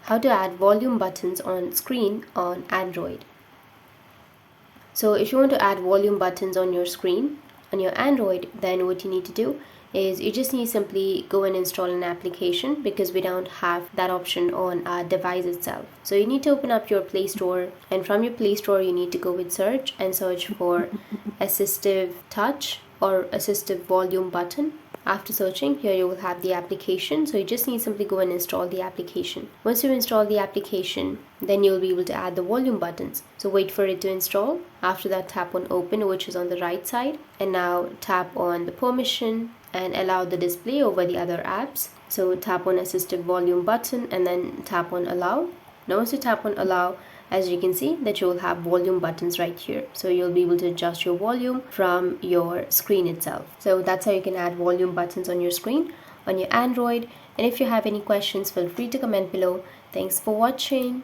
how to add volume buttons on screen on Android. So if you want to add volume buttons on your screen on your Android, then what you need to do is you just need to simply go and install an application, because we don't have that option on our device itself. So you need to open up your Play Store, and from your Play Store you need to go with search and search for Assistive Touch or Assistive Volume button. After searching, here you will have the application, so you just need to simply go and install the application. Once you install the application, then you'll be able to add the volume buttons. So wait for it to install. After that, tap on open, which is on the right side, and now tap on the permission and allow the display over the other apps. So tap on Assistive Volume button and then tap on allow. Now once you tap on allow, as you can see that you will have volume buttons right here, so you'll be able to adjust your volume from your screen itself. So that's how you can add volume buttons on your screen on your Android. And if you have any questions, feel free to comment below. Thanks for watching.